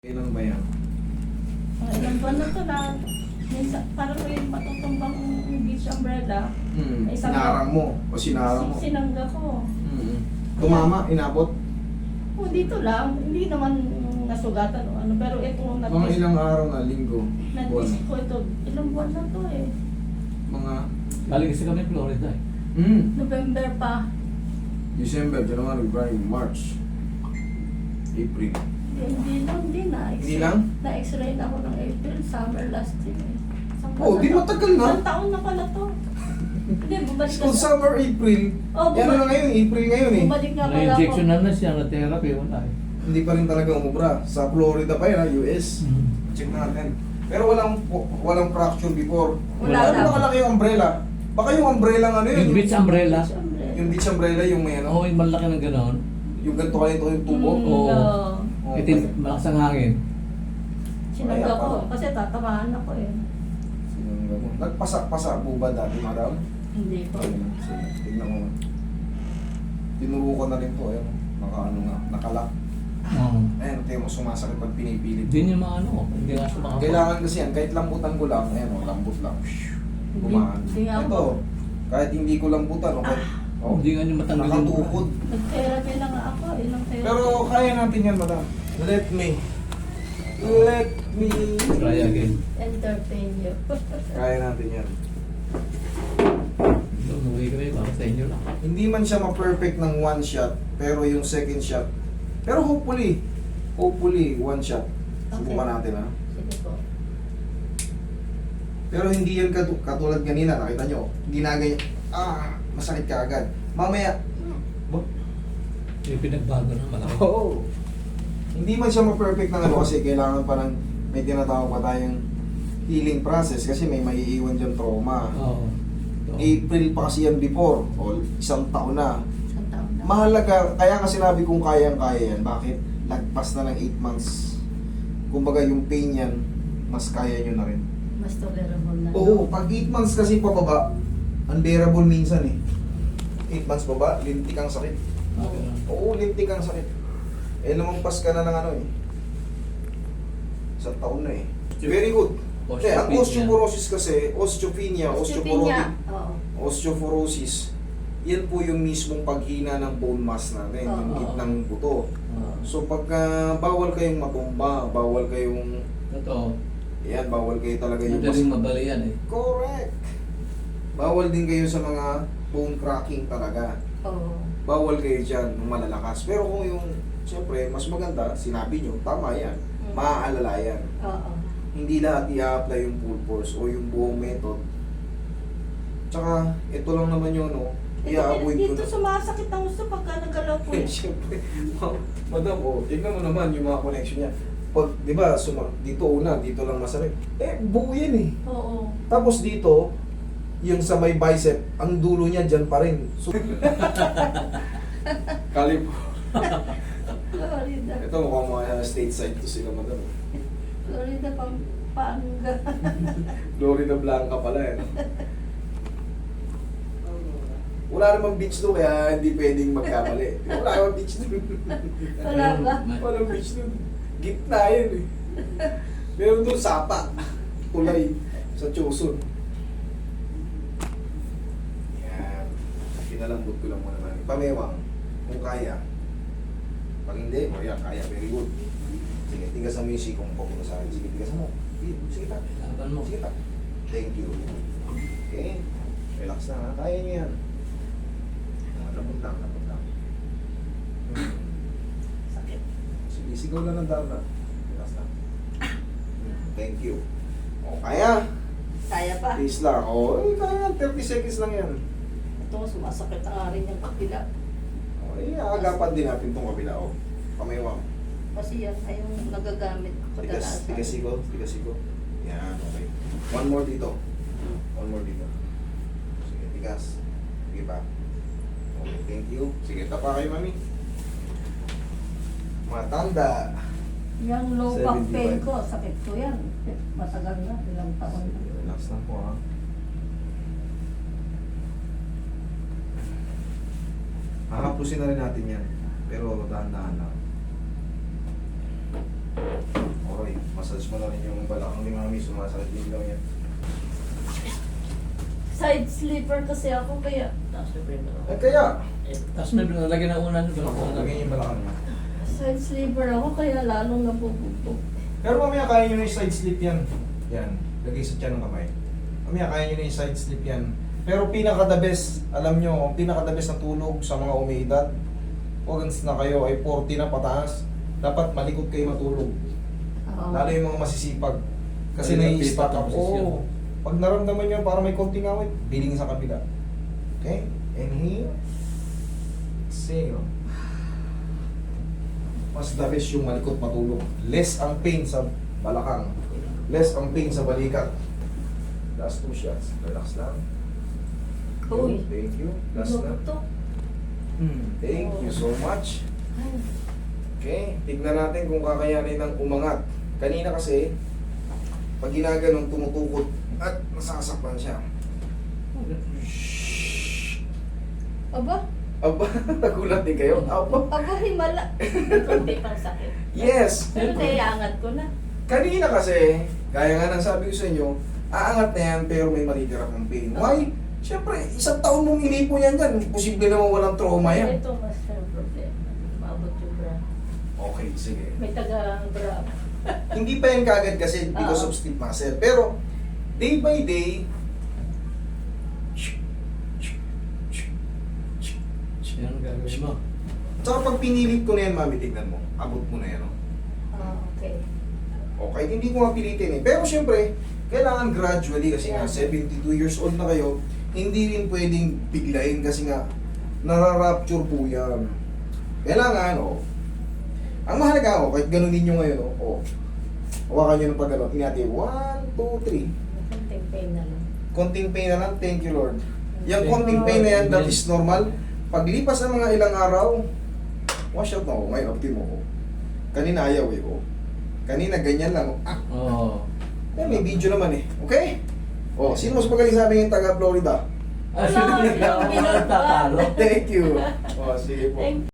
Ilan ba yan? Ilang buwan na to na. Minsan, parang ko yung matutumbang beach umbrella. Ay, isang- Sinarang mo o sinarang mo? Sinangga ko. Tumama, inabot? Oh, dito lang. Hindi naman nasugatan o ano. Pero ito Mga ilang araw na, linggo, buwan. na-twist ko ito. Ilang buwan na to eh. Mga Galing kasi kami Florida eh. November pa. December, January, February, March, April. Hindi na. Hindi lang? Na-x-ray na ako ng April, summer last year eh. Isang Oh, buwan di na to. matagal na. Isang taon na pala to. Hindi, bumalik School na. summer, April. Oh, Yan na ngayon, April ngayon eh. Bumalik nga pala ako. Na-injection na siya, na-therapy, wala eh. Hindi pa rin talaga umubra. Sa Florida pa yan, US. Check natin. Pero walang fracture before. Wala Ano lang. nakalaki yung umbrella? Baka yung umbrella ano yun? Yung beach umbrella. Yung beach umbrella, yung may ano? Oo, yung malaki ng gano'n. Yung ganito kalito yung tubo. Oo. Oo. Itin, malakas ang hangin. Sinangga Kaya ko. pala. Kasi tatamaan ako eh. Sinangga mo. Nagpasak-pasak po ba dati, madam? Hindi ko. Ayun, sige, tignan mo. Tinuro ko na rin to, ayun. Naka-ano nga, nakalak. Oo. Ayun, tingnan mo, sumasakit pag pinipilit. Hindi niya maano, hindi nga siya makapag. Kailangan kasi yan, kahit lambutan ko lang, ayun, oh, lambot lang. Gumaan. Hindi nga Ito, ako. kahit hindi ko lambutan, okay. Oh, Hindi nga niya matanggal yung nakatukod. Nag-therapy na nga ako. Ilang therapy. Pero kaya natin yan, madam. Let me Try again. Entertain you. Kaya natin yan. Umuwi kami, para sa inyo lang. Hindi man siya ma-perfect ng one shot, pero yung second shot, pero hopefully one shot. Subukan Okay. natin ha. Sige po. Pero hindi yan katulad kanina, nakita nyo. Hindi na ganyan, masakit ka agad. Mamaya, Yung pinagbago ng malaki. oo. Hindi man siya ma-perfect ng ano kasi kailangan pa ng, may tinatawag pa tayong healing process kasi may maiiwan dyan trauma. Oo. April pa kasi yan before, o isang taon na. Isang taon na. Mahalaga, kaya nga sinabi kong kayang-kaya yan. Bakit? Lagpas na ng 8 months. Kumbaga yung pain yan, mas kaya nyo na rin. Mas tolerable na. Oo, pag 8 months kasi pababa, unbearable minsan eh. 8 months baba, lintik ang sakit. Oo, lintik ang sakit. Eh, lumampas ka na ng ano eh. Sa taon na eh. Very good. Eh, ang osteoporosis kasi, osteopenia, Osteopenia. osteoporotic, Oo. osteoporosis, yan po yung mismong paghina ng bone mass natin, yung Oo. gitnang buto. Oo. So pagka bawal kayong matumba, bawal kayong, Totoo. yan, bawal kayo talaga yung Madaling mabali yan eh. Correct! Bawal din kayo sa mga bone cracking talaga. Oo. Bawal kayo dyan ng malalakas. Pero kung yung, siyempre, mas maganda, sinabi nyo, tama yan. Maaalala yan. Oo. Hindi lahat i-apply yung full force o yung buong method. Tsaka, ito lang naman yung ano, i-avoid ko Dito na. sumasakit ang gusto pagka nagalaw ko Eh, eh. siyempre, madam, tignan mo naman yung mga connection niya. Pag, di ba, dito una, dito lang masakit. Eh, buo yan eh. Oo. Tapos dito, yung sa may bicep, ang dulo niya dyan pa rin. So, Kalip. Florida. Ito mukhang mga stateside to sila, madam. Florida Pampanga. Florida Blanca pala eh. Wala namang beach doon, kaya hindi pwedeng magkamali. Wala namang beach doon. Wala ba? Walang beach doon. Gitna yun eh. Meron doon sapa. Tulay sa Chosun. Yan. Pinalambot ko lang muna naman. Pamewang, kung kaya. Pag hindi, o yan, kaya. Very good. Sige, tigasan mo yung sikong po sa akin. Sige, tigasan mo. Sige, ta. Laban mo. Sige, ta. Thank you. Okay. Relax na. Kaya niyo yan. Labot lang, labot lang. Sakit. Sige, sigaw lang ng darna. Relax lang. Thank you. O, kaya. Kaya pa. Please lang. O, kaya. 30 seconds lang yan. Ito sumasakit ang arin yung kapila. O, agapan din natin itong kabila. O, pamaywang. Kasi yan ay yung nagagamit ko kadalasan. Tigas-sigo. Tigas-sigo. Yan, okay. One more dito. One more dito. Sige, tigas. Sige pa. Okay, thank you. Sige, tapa kayo, mami. Matanda. Yung low back 75. pain ko, sakit ko yan. Matagal na, ilang taon na. Relax lang po, ha. Hahapusin na rin natin yan. Pero dahan-dahan lang. Ang ni mami sumasakit din daw yan. Side sleeper kasi ako kaya... Ay kaya, Tapos nalagyan na unan doon. lagyan yung balakang niya. Side sleeper ako kaya lalong nabubugbog. Pero mamaya kaya nyo na yung side slip yan. Yan, lagay sa tiyan ng kamay. Mamaya kaya nyo na yung side slip yan. Pero pinaka-the best, alam nyo, pinaka-the best na tulog sa mga umiidad. Once na kayo ay 40 na pataas, dapat malikot kayo matulog. Oo. Lalo yung mga masisipag. Kasi Lalo yung nai-stack pipat up. ng posisyon. Oo. Pag naramdaman nyo, para may konting awit, biling sa kabila. Okay? Inhale. Exhale. Mas the best yung malikot matulog. Less ang pain sa balakang. Less ang pain sa balikat. Last 2 shots. Relax lang. Uy. Thank you. Last na. Bubutok. Thank you so much. Ay. Okay, tignan natin kung kakayanin ng umangat. Kanina kasi, pag ginaganong tumutukot at nasasaktan siya. Aba? Aba, nagulat din kayo? Aba. Aba, himala. Kunti pang sakit. Yes! Pero naiangat ko na. Kanina kasi, gaya nga ng sabi ko sa inyo, aangat na yan pero may matitira kang pain. Why? Siyempre, isang taon mong inipo yan dyan. Posible naman walang trauma yan. Ito mas problema. Maabot yung bra. Okay, sige. May taga-bra. Hindi pa yan kagad kasi because of stiff muscle. Pero, day by day, Yan ang gagawin mo. tsaka pag pinilit ko na yan, mami, tignan mo. Abot mo na yan, oh. Okay. Okay, hindi ko nga pilitin eh. Pero syempre, kailangan gradually kasi nga 72 years old na kayo, hindi rin pwedeng biglayin kasi nga nararapture po yan. Kailangan, oh. Ang mahalaga, oh, kahit ganunin nyo ngayon, oh. Hawakan nyo ng pag-ganon. Inati, 1, 2, 3. Konting pain na lang. Konting pain na lang, thank you Lord. Yung konting pain na yan, that is normal. Paglipas ng mga ilang araw, wash out na ako. Ngayon, optim mo ko. Kanina ayaw eh, oh. Kanina ganyan lang, oh. Ah, Oo. eh, may video naman eh. Okay? Oh, sino mas magaling sa amin yung taga Florida? Ah, sige. Wala, yung Tatalo. Thank you. Oh, sige po. Thank